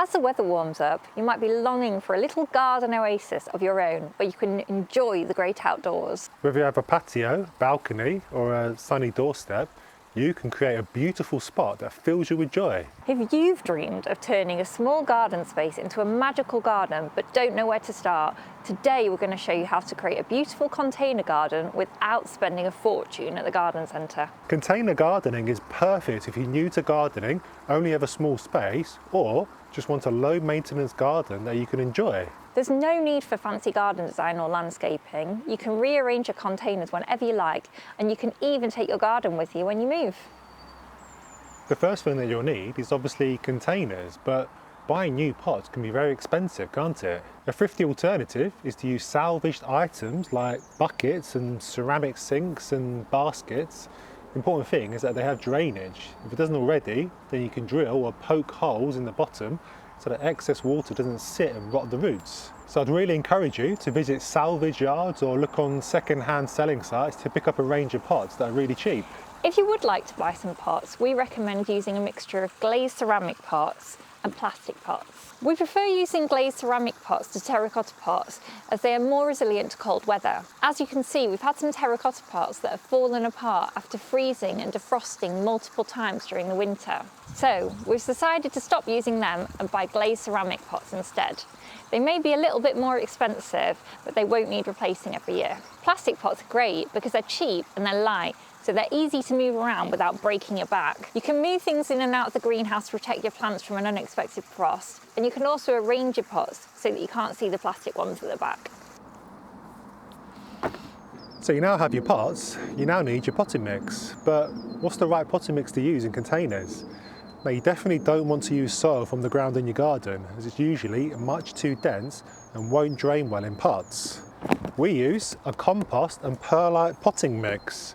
As the weather warms up, you might be longing for a little garden oasis of your own where you can enjoy the great outdoors. Whether you have a patio, balcony or a sunny doorstep, you can create a beautiful spot that fills you with joy. If you've dreamed of turning a small garden space into a magical garden but don't know where to start, today we're going to show you how to create a beautiful container garden without spending a fortune at the garden centre. Container gardening is perfect if you're new to gardening, only have a small space, or just want a low maintenance garden that you can enjoy. There's no need for fancy garden design or landscaping. You can rearrange your containers whenever you like, and you can even take your garden with you when you move. The first thing that you'll need is obviously containers, but buying new pots can be very expensive, can't it? A thrifty alternative is to use salvaged items like buckets and ceramic sinks and baskets. The important thing is that they have drainage. If it doesn't already, then you can drill or poke holes in the bottom so that excess water doesn't sit and rot the roots. So I'd really encourage you to visit salvage yards or look on second-hand selling sites to pick up a range of pots that are really cheap. If you would like to buy some pots, we recommend using a mixture of glazed ceramic pots and plastic pots. We prefer using glazed ceramic pots to terracotta pots as they are more resilient to cold weather. As you can see, we've had some terracotta pots that have fallen apart after freezing and defrosting multiple times during the winter. So we've decided to stop using them and buy glazed ceramic pots instead. They may be a little bit more expensive, but they won't need replacing every year. Plastic pots are great because they're cheap and they're light, so they're easy to move around without breaking your back. You can move things in and out of the greenhouse to protect your plants from an unexpected frost, and you can also arrange your pots so that you can't see the plastic ones at the back. So you now have your pots, you now need your potting mix, but what's the right potting mix to use in containers? Now you definitely don't want to use soil from the ground in your garden, as it's usually much too dense and won't drain well in pots. We use a compost and perlite potting mix.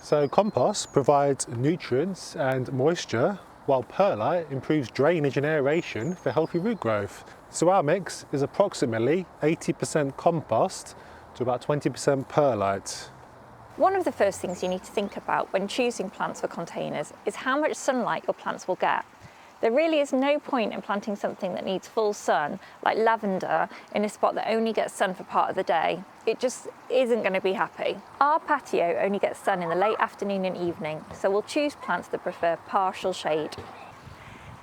So compost provides nutrients and moisture, while perlite improves drainage and aeration for healthy root growth. So our mix is approximately 80% compost to about 20% perlite. One of the first things you need to think about when choosing plants for containers is how much sunlight your plants will get. There really is no point in planting something that needs full sun, like lavender, in a spot that only gets sun for part of the day. It just isn't going to be happy. Our patio only gets sun in the late afternoon and evening, so we'll choose plants that prefer partial shade.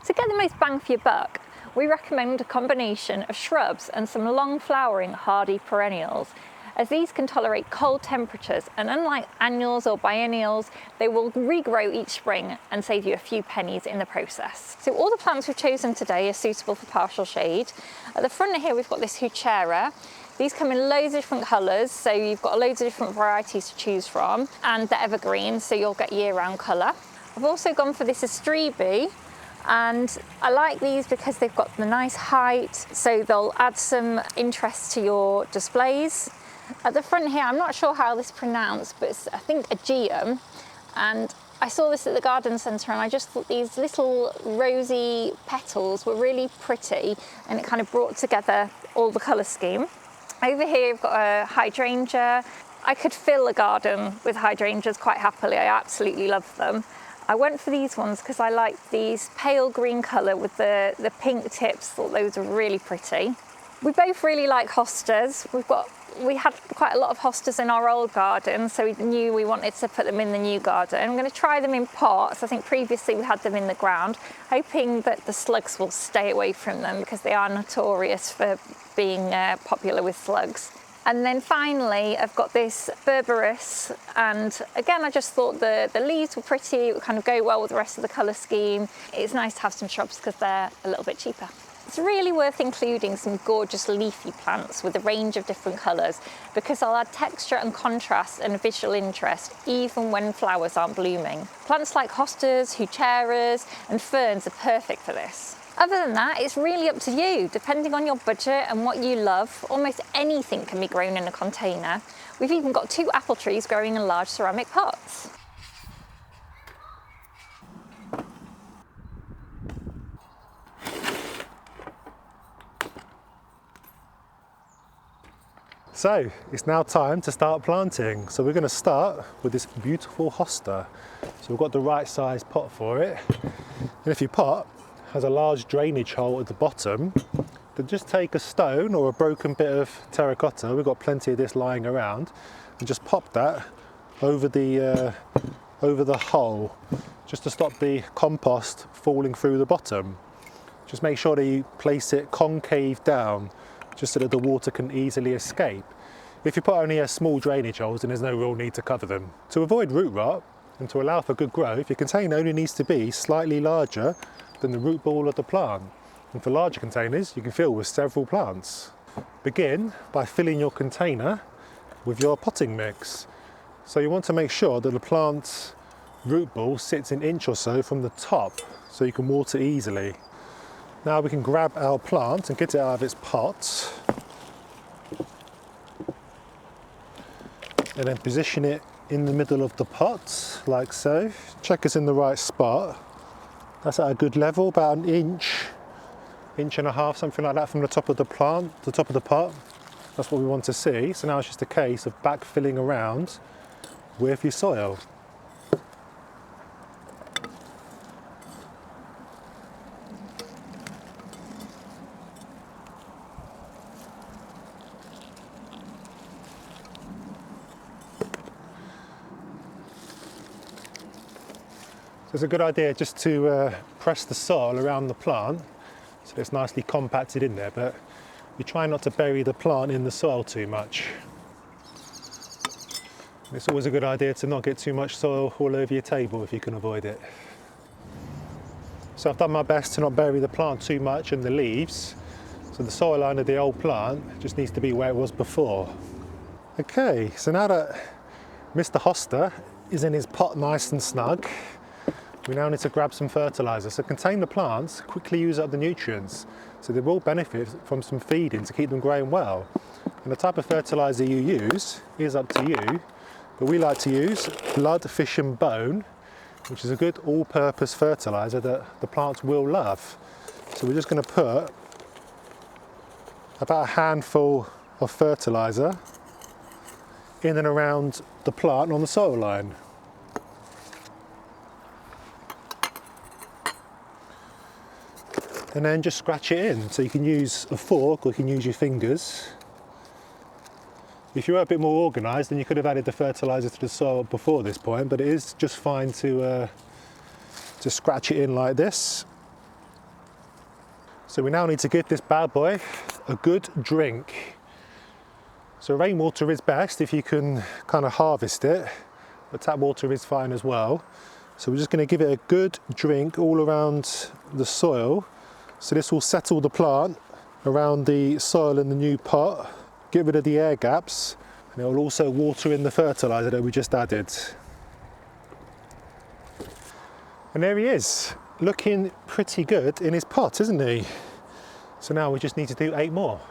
To get the most bang for your buck, we recommend a combination of shrubs and some long flowering hardy perennials, as these can tolerate cold temperatures, and unlike annuals or biennials, they will regrow each spring and save you a few pennies in the process. So all the plants we've chosen today are suitable for partial shade. At the front here we've got this Heuchera. These come in loads of different colours, so you've got loads of different varieties to choose from, and they're evergreen, so you'll get year-round colour. I've also gone for this Astrebe, and I like these because they've got the nice height, so they'll add some interest to your displays. At the front here, I'm not sure how this is pronounced, but it's, I think, Aegeum, and I saw this at the garden centre and I just thought these little rosy petals were really pretty, and it kind of brought together all the colour scheme. Over here we've got a hydrangea. I could fill a garden with hydrangeas quite happily, I absolutely love them. I went for these ones because I like these pale green colour with the pink tips, thought those were really pretty. We both really like hostas. We had quite a lot of hostas in our old garden, so we knew we wanted to put them in the new garden. I'm going to try them in pots. I think previously we had them in the ground, hoping that the slugs will stay away from them because they are notorious for being popular with slugs. And then finally, I've got this Berberis, and again, I just thought the leaves were pretty. It would kind of go well with the rest of the colour scheme. It's nice to have some shrubs because they're a little bit cheaper. It's really worth including some gorgeous leafy plants with a range of different colours because they'll add texture and contrast and visual interest even when flowers aren't blooming. Plants like hostas, Heucheras and ferns are perfect for this. Other than that, it's really up to you. Depending on your budget and what you love, almost anything can be grown in a container. We've even got 2 apple trees growing in large ceramic pots. So it's now time to start planting. So we're going to start with this beautiful hosta. So we've got the right size pot for it. And if your pot has a large drainage hole at the bottom, then just take a stone or a broken bit of terracotta, we've got plenty of this lying around, and just pop that over the hole, just to stop the compost falling through the bottom. Just make sure that you place it concave down, just so that the water can easily escape. If you put only a small drainage holes, then there's no real need to cover them. To avoid root rot and to allow for good growth, your container only needs to be slightly larger than the root ball of the plant. And for larger containers, you can fill with several plants. Begin by filling your container with your potting mix. So you want to make sure that the plant's root ball sits an inch or so from the top, so you can water easily. Now we can grab our plant and get it out of its pot, and then position it in the middle of the pot, like so. Check it's in the right spot. That's at a good level, about an inch and a half, something like that, from the top of the plant, the top of the pot. That's what we want to see. So now it's just a case of backfilling around with your soil. It's a good idea just to press the soil around the plant so it's nicely compacted in there, but you try not to bury the plant in the soil too much. It's always a good idea to not get too much soil all over your table if you can avoid it. So I've done my best to not bury the plant too much and the leaves, so the soil line of the old plant just needs to be where it was before. Okay, so now that Mr. Hoster is in his pot nice and snug, we now need to grab some fertiliser. So contain the plants quickly use up the nutrients, so they will benefit from some feeding to keep them growing well. And the type of fertiliser you use is up to you, but we like to use blood, fish and bone, which is a good all-purpose fertiliser that the plants will love. So we're just going to put about a handful of fertiliser in and around the plant on the soil line. And then just scratch it in. So you can use a fork or you can use your fingers. If you were a bit more organised, then you could have added the fertiliser to the soil before this point, but it is just fine to scratch it in like this. So we now need to give this bad boy a good drink. So rainwater is best if you can kind of harvest it, but tap water is fine as well. So we're just going to give it a good drink all around the soil. So this will settle the plant around the soil in the new pot, get rid of the air gaps, and it will also water in the fertiliser that we just added. And there he is, looking pretty good in his pot, isn't he? So now we just need to do 8 more.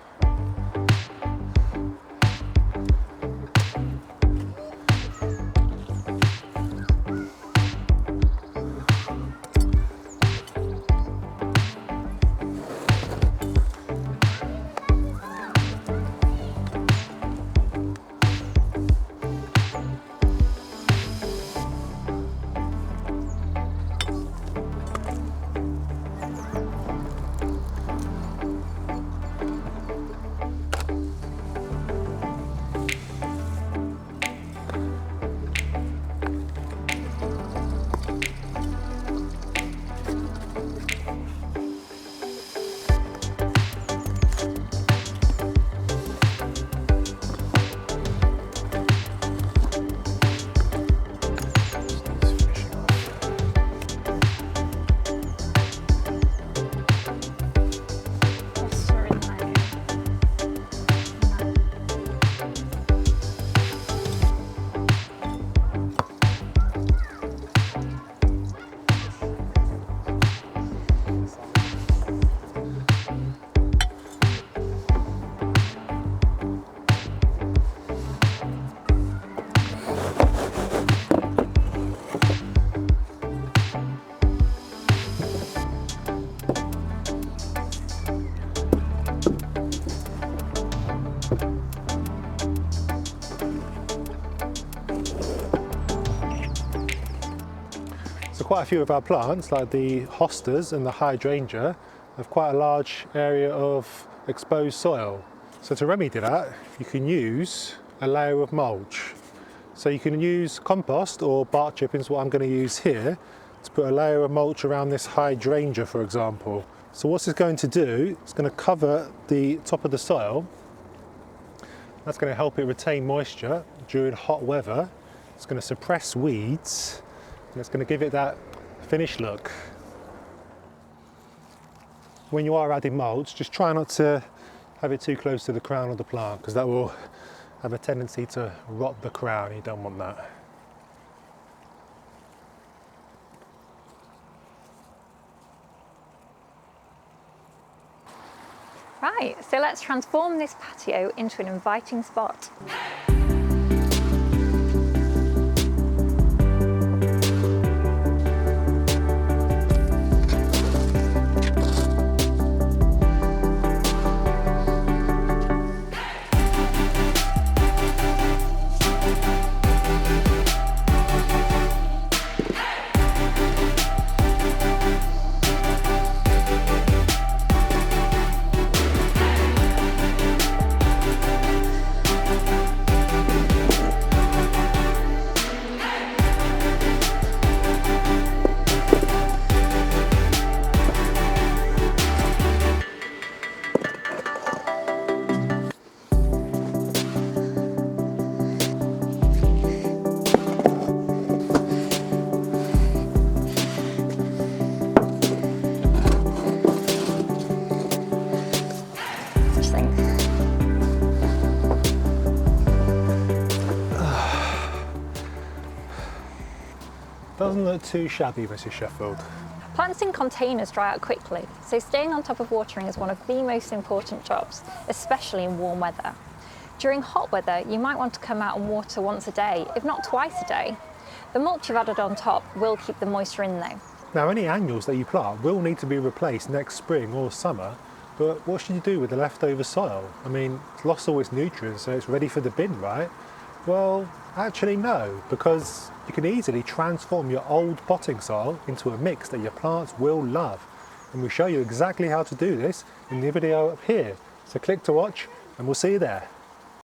So quite a few of our plants, like the hostas and the hydrangea, have quite a large area of exposed soil. So to remedy that, you can use a layer of mulch. So you can use compost or bark chippings, what I'm going to use here, to put a layer of mulch around this hydrangea, for example. So what's this going to do, it's going to cover the top of the soil. That's going to help it retain moisture during hot weather. It's going to suppress weeds, and it's going to give it that finished look. When you are adding mulch, just try not to have it too close to the crown of the plant, because that will have a tendency to rot the crown. You don't want that. Right, so let's transform this patio into an inviting spot. Doesn't look too shabby, Mrs. Sheffield. Plants in containers dry out quickly, so staying on top of watering is one of the most important jobs, especially in warm weather. During hot weather, you might want to come out and water once a day, if not twice a day. The mulch you've added on top will keep the moisture in though. Now, any annuals that you plant will need to be replaced next spring or summer, but what should you do with the leftover soil? I mean, it's lost all its nutrients, so it's ready for the bin, right? Well, actually no, because you can easily transform your old potting soil into a mix that your plants will love. And we show you exactly how to do this in the video up here. So click to watch and we'll see you there.